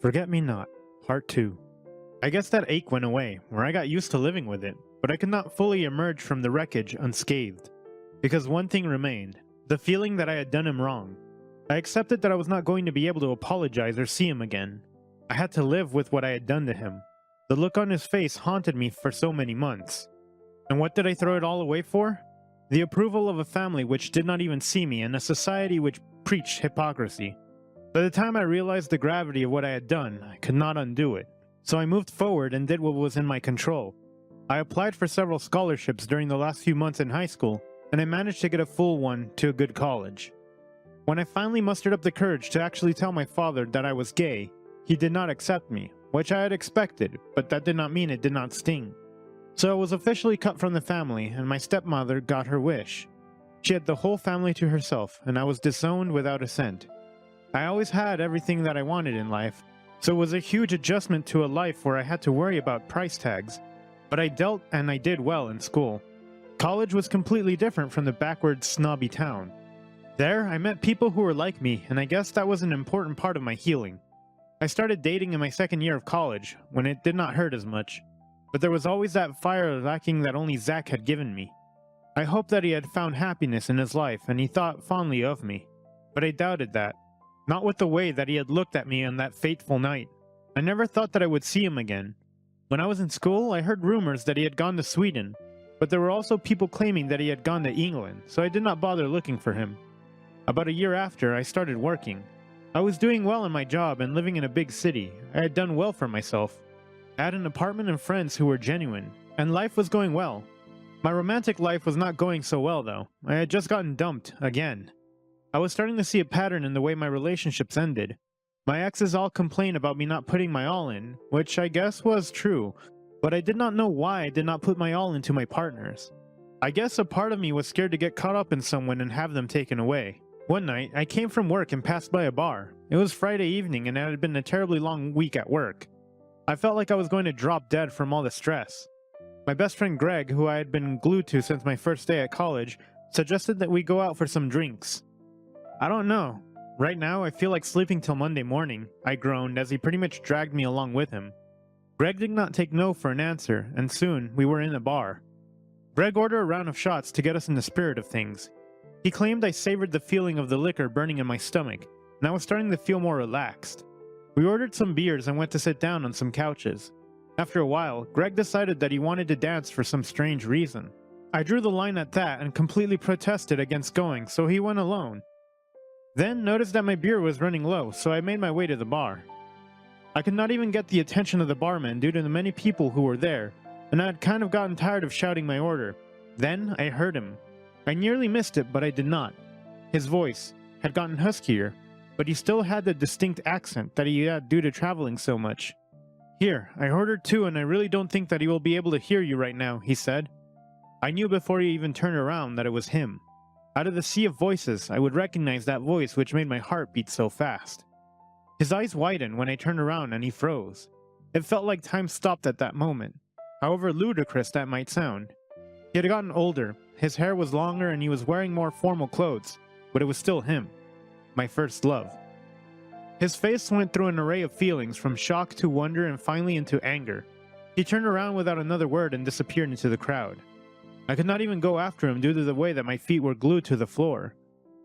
Forget Me Not, Part 2. I guess that ache went away, where I got used to living with it, but I could not fully emerge from the wreckage unscathed. Because one thing remained, the feeling that I had done him wrong. I accepted that I was not going to be able to apologize or see him again. I had to live with what I had done to him. The look on his face haunted me for so many months. And what did I throw it all away for? The approval of a family which did not even see me and a society which preached hypocrisy. By the time I realized the gravity of what I had done, I could not undo it. So I moved forward and did what was in my control. I applied for several scholarships during the last few months in high school, and I managed to get a full one to a good college. When I finally mustered up the courage to actually tell my father that I was gay, he did not accept me, which I had expected, but that did not mean it did not sting. So I was officially cut from the family, and my stepmother got her wish. She had the whole family to herself, and I was disowned without a cent. I always had everything that I wanted in life, so it was a huge adjustment to a life where I had to worry about price tags. But I dealt and I did well in school. College was completely different from the backward, snobby town. There, I met people who were like me, and I guess that was an important part of my healing. I started dating in my second year of college, when it did not hurt as much. But there was always that fire lacking that only Zach had given me. I hoped that he had found happiness in his life, and he thought fondly of me. But I doubted that. Not with the way that he had looked at me on that fateful night. I never thought that I would see him again. When I was in school, I heard rumors that he had gone to Sweden, but there were also people claiming that he had gone to England, so I did not bother looking for him. About a year after, I started working. I was doing well in my job and living in a big city. I had done well for myself. I had an apartment and friends who were genuine, and life was going well. My romantic life was not going so well though. I had just gotten dumped, again. I was starting to see a pattern in the way my relationships ended. My exes all complained about me not putting my all in, which I guess was true, but I did not know why I did not put my all into my partners. I guess a part of me was scared to get caught up in someone and have them taken away. One night, I came from work and passed by a bar. It was Friday evening and it had been a terribly long week at work. I felt like I was going to drop dead from all the stress. My best friend Greg, who I had been glued to since my first day at college, suggested that we go out for some drinks. I don't know. Right now, I feel like sleeping till Monday morning, I groaned as he pretty much dragged me along with him. Greg did not take no for an answer, and soon we were in a bar. Greg ordered a round of shots to get us in the spirit of things. He claimed I savored the feeling of the liquor burning in my stomach, and I was starting to feel more relaxed. We ordered some beers and went to sit down on some couches. After a while, Greg decided that he wanted to dance for some strange reason. I drew the line at that and completely protested against going, so he went alone. Then noticed that my beer was running low, so I made my way to the bar. I could not even get the attention of the barman due to the many people who were there, and I had kind of gotten tired of shouting my order. Then I heard him. I nearly missed it, but I did not. His voice had gotten huskier, but he still had the distinct accent that he had due to traveling so much. "Here, I ordered two and I really don't think that he will be able to hear you right now," he said. I knew before he even turned around that it was him. Out of the sea of voices, I would recognize that voice which made my heart beat so fast. His eyes widened when I turned around and he froze. It felt like time stopped at that moment, however ludicrous that might sound. He had gotten older, his hair was longer and he was wearing more formal clothes, but it was still him. My first love. His face went through an array of feelings from shock to wonder and finally into anger. He turned around without another word and disappeared into the crowd. I could not even go after him due to the way that my feet were glued to the floor.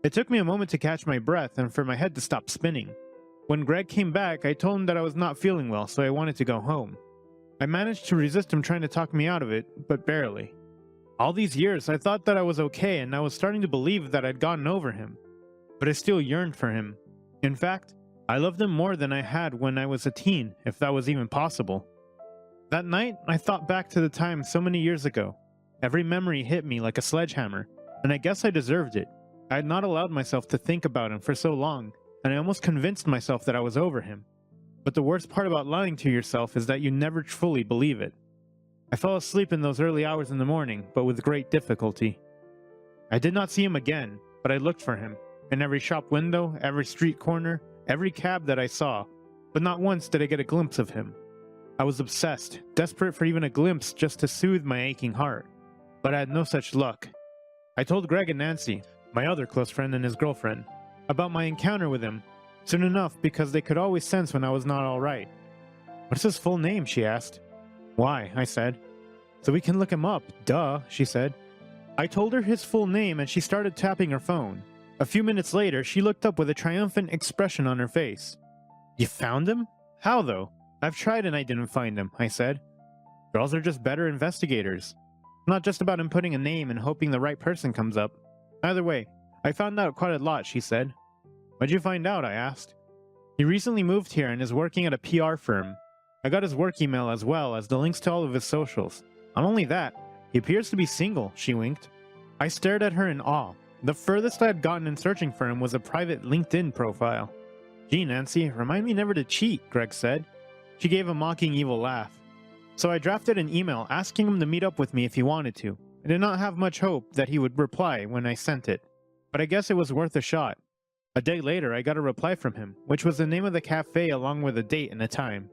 It took me a moment to catch my breath and for my head to stop spinning. When Greg came back, I told him that I was not feeling well, so I wanted to go home. I managed to resist him trying to talk me out of it, but barely. All these years, I thought that I was okay and I was starting to believe that I'd gotten over him. But I still yearned for him. In fact, I loved him more than I had when I was a teen, if that was even possible. That night, I thought back to the time so many years ago. Every memory hit me like a sledgehammer, and I guess I deserved it. I had not allowed myself to think about him for so long, and I almost convinced myself that I was over him. But the worst part about lying to yourself is that you never fully believe it. I fell asleep in those early hours in the morning, but with great difficulty. I did not see him again, but I looked for him, in every shop window, every street corner, every cab that I saw, but not once did I get a glimpse of him. I was obsessed, desperate for even a glimpse just to soothe my aching heart. But I had no such luck. I told Greg and Nancy, my other close friend and his girlfriend, about my encounter with him, Soon enough, because they could always sense when I was not alright. What's his full name? She asked. Why? I said. So we can look him up. Duh, she said. I told her his full name and she started tapping her phone. A few minutes later, she looked up with a triumphant expression on her face. You found him? How though? I've tried and I didn't find him, I said. Girls are just better investigators. Not just about inputting a name and hoping the right person comes up. Either way, I found out quite a lot, she said. What'd you find out? I asked. He recently moved here and is working at a PR firm. I got his work email as well as the links to all of his socials. Not only that, he appears to be single, she winked. I stared at her in awe. The furthest I had gotten in searching for him was a private LinkedIn profile. Gee, Nancy, remind me never to cheat, Greg said. She gave a mocking evil laugh. So I drafted an email asking him to meet up with me if he wanted to. I did not have much hope that he would reply when I sent it, but I guess it was worth a shot. A day later, I got a reply from him, which was the name of the cafe along with a date and a time.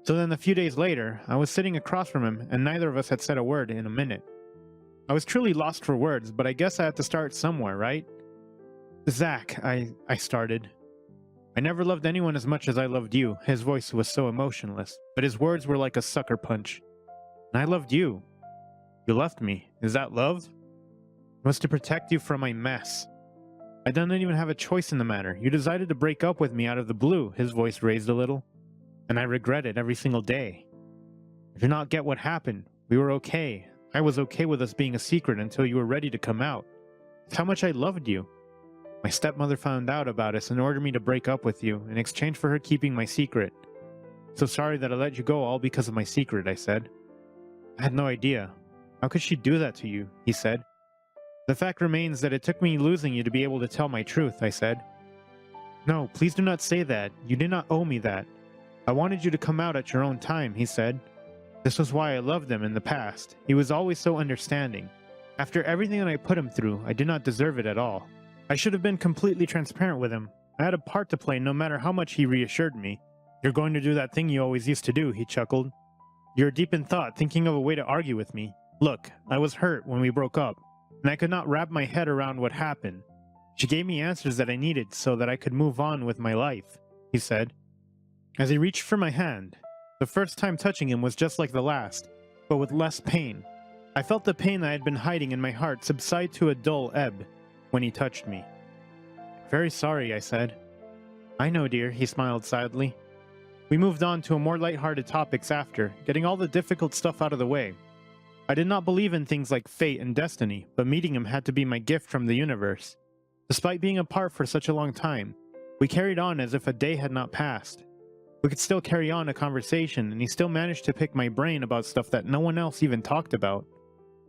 So then a few days later, I was sitting across from him and neither of us had said a word in a minute. I was truly lost for words, but I guess I had to start somewhere, right? Zach, I started. I never loved anyone as much as I loved you. His voice was so emotionless, but his words were like a sucker punch. And I loved you. You left me. Is that love? It was to protect you from my mess. I didn't even have a choice in the matter. You decided to break up with me out of the blue. His voice raised a little. And I regret it every single day. I do not get what happened. We were okay. I was okay with us being a secret until you were ready to come out. It's how much I loved you. My stepmother found out about us and ordered me to break up with you in exchange for her keeping my secret. So sorry that I let you go all because of my secret, I said. I had no idea. How could she do that to you? He said. The fact remains that it took me losing you to be able to tell my truth, I said. No, please do not say that. You did not owe me that. I wanted you to come out at your own time, he said. This was why I loved him in the past. He was always so understanding. After everything that I put him through, I did not deserve it at all. I should have been completely transparent with him. I had a part to play no matter how much he reassured me. You're going to do that thing you always used to do, he chuckled. You're deep in thought, thinking of a way to argue with me. Look, I was hurt when we broke up, and I could not wrap my head around what happened. She gave me answers that I needed so that I could move on with my life, he said. As he reached for my hand, the first time touching him was just like the last, but with less pain. I felt the pain I had been hiding in my heart subside to a dull ebb when he touched me. Very sorry, I said. I know, dear, he smiled sadly. We moved on to more lighthearted topics after, getting all the difficult stuff out of the way. I did not believe in things like fate and destiny, but meeting him had to be my gift from the universe. Despite being apart for such a long time, we carried on as if a day had not passed. We could still carry on a conversation, and he still managed to pick my brain about stuff that no one else even talked about.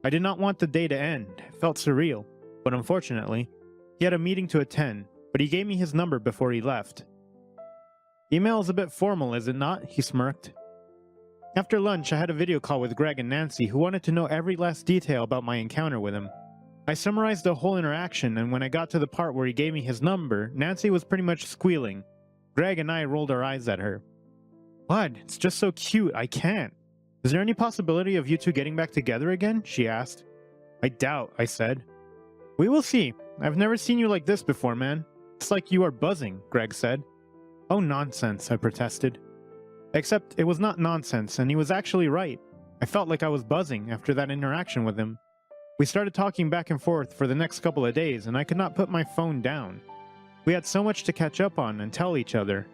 I did not want the day to end. It felt surreal, but unfortunately, he had a meeting to attend, but he gave me his number before he left. Email is a bit formal, is it not? He smirked. After lunch, I had a video call with Greg and Nancy, who wanted to know every last detail about my encounter with him. I summarized the whole interaction, and when I got to the part where he gave me his number, Nancy was pretty much squealing. Greg and I rolled our eyes at her. What? It's just so cute, I can't. Is there any possibility of you two getting back together again? She asked. I doubt, I said. We will see. I've never seen you like this before, man. It's like you are buzzing, Greg said. Oh, nonsense, I protested. Except it was not nonsense, and he was actually right. I felt like I was buzzing after that interaction with him. We started talking back and forth for the next couple of days, and I could not put my phone down. We had so much to catch up on and tell each other.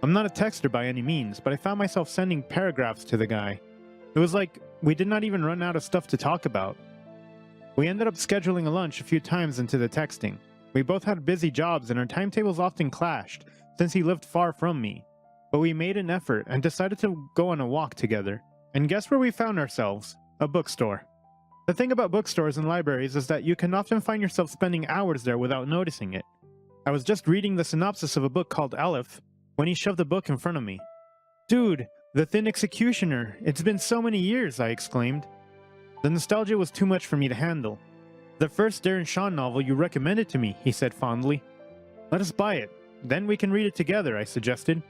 I'm not a texter by any means, but I found myself sending paragraphs to the guy. It was like we did not even run out of stuff to talk about. We ended up scheduling a lunch a few times into the texting. We both had busy jobs and our timetables often clashed, since he lived far from me. But we made an effort and decided to go on a walk together. And guess where we found ourselves? A bookstore. The thing about bookstores and libraries is that you can often find yourself spending hours there without noticing it. I was just reading the synopsis of a book called Aleph when he shoved the book in front of me. Dude, The Thin Executioner, it's been so many years, I exclaimed. The nostalgia was too much for me to handle. The first Darren Shawn novel you recommended to me, he said fondly. Let us buy it. Then we can read it together, I suggested.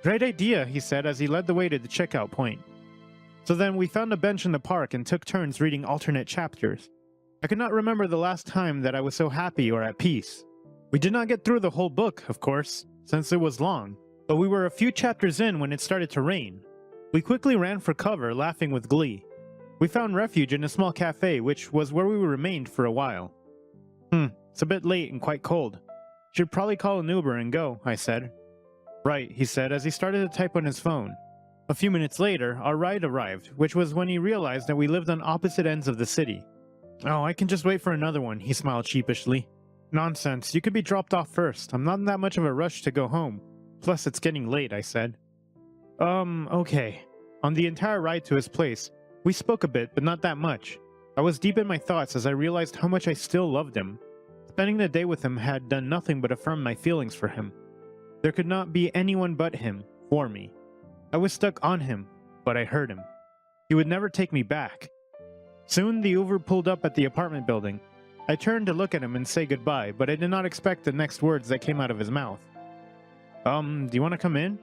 Great idea, he said as he led the way to the checkout point. So then we found a bench in the park and took turns reading alternate chapters. I could not remember the last time that I was so happy or at peace. We did not get through the whole book, of course. since it was long, but we were a few chapters in when it started to rain. We quickly ran for cover, laughing with glee. We found refuge in a small cafe, which was where we remained for a while. It's a bit late and quite cold. Should probably call an Uber and go, I said. Right, he said as he started to type on his phone. A few minutes later, our ride arrived, which was when he realized that we lived on opposite ends of the city. Oh, I can just wait for another one, he smiled sheepishly. Nonsense, you could be dropped off first. I'm not in that much of a rush to go home. Plus, it's getting late, I said. Okay. On the entire ride to his place, we spoke a bit, but not that much. I was deep in my thoughts as I realized how much I still loved him. Spending the day with him had done nothing but affirm my feelings for him. There could not be anyone but him for me. I was stuck on him, but I heard him. He would never take me back. Soon the Uber pulled up at the apartment building. I turned to look at him and say goodbye, but I did not expect the next words that came out of his mouth. Do you want to come in?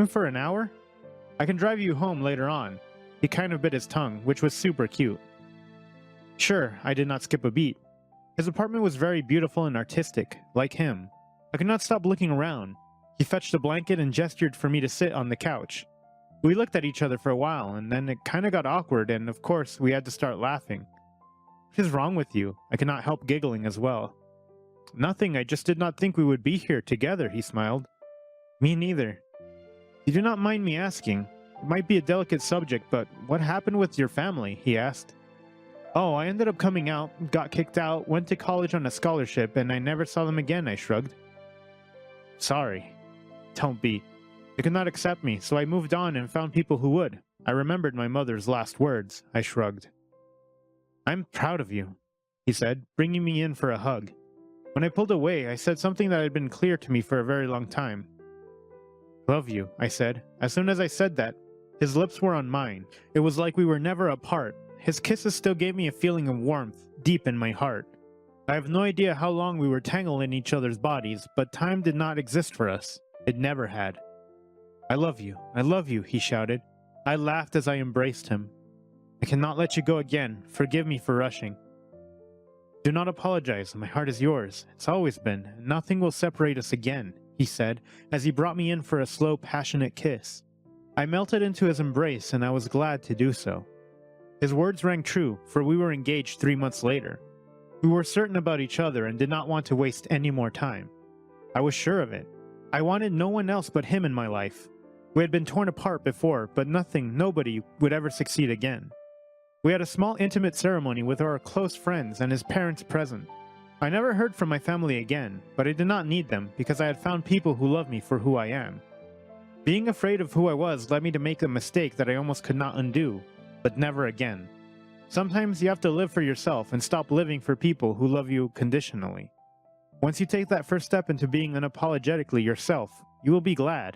For an hour? I can drive you home later on. He kind of bit his tongue, which was super cute. Sure, I did not skip a beat. His apartment was very beautiful and artistic, like him. I could not stop looking around. He fetched a blanket and gestured for me to sit on the couch. We looked at each other for a while, and then it kinda got awkward, and of course, we had to start laughing. What is wrong with you? I could not help giggling as well. Nothing, I just did not think we would be here together, he smiled. Me neither. You do not mind me asking. It might be a delicate subject, but what happened with your family? He asked. Oh, I ended up coming out, got kicked out, went to college on a scholarship, and I never saw them again, I shrugged. Sorry. Don't be. They could not accept me, so I moved on and found people who would. I remembered my mother's last words. I shrugged. I'm proud of you, he said, bringing me in for a hug. When I pulled away, I said something that had been clear to me for a very long time. Love you, I said. As soon as I said that, his lips were on mine. It was like we were never apart. His kisses still gave me a feeling of warmth, deep in my heart. I have no idea how long we were tangled in each other's bodies, but time did not exist for us. It never had. I love you, he shouted. I laughed as I embraced him. I cannot let you go again. Forgive me for rushing. Do not apologize, my heart is yours. It's always been. Nothing will separate us again, he said, as he brought me in for a slow, passionate kiss. I melted into his embrace, and I was glad to do so. His words rang true, for we were engaged 3 months later. We were certain about each other and did not want to waste any more time. I was sure of it. I wanted no one else but him in my life. We had been torn apart before, but nobody would ever succeed again. We had a small intimate ceremony with our close friends and his parents present. I never heard from my family again, but I did not need them because I had found people who loved me for who I am. Being afraid of who I was led me to make a mistake that I almost could not undo, but never again. Sometimes you have to live for yourself and stop living for people who love you conditionally. Once you take that first step into being unapologetically yourself, you will be glad.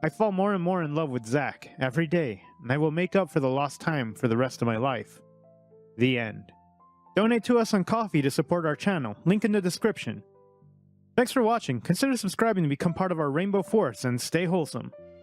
I fall more and more in love with Zach every day, and I will make up for the lost time for the rest of my life. The end. Donate to us on Ko-fi to support our channel, link in the description. Thanks for watching, consider subscribing to become part of our Rainbow Force, and stay wholesome.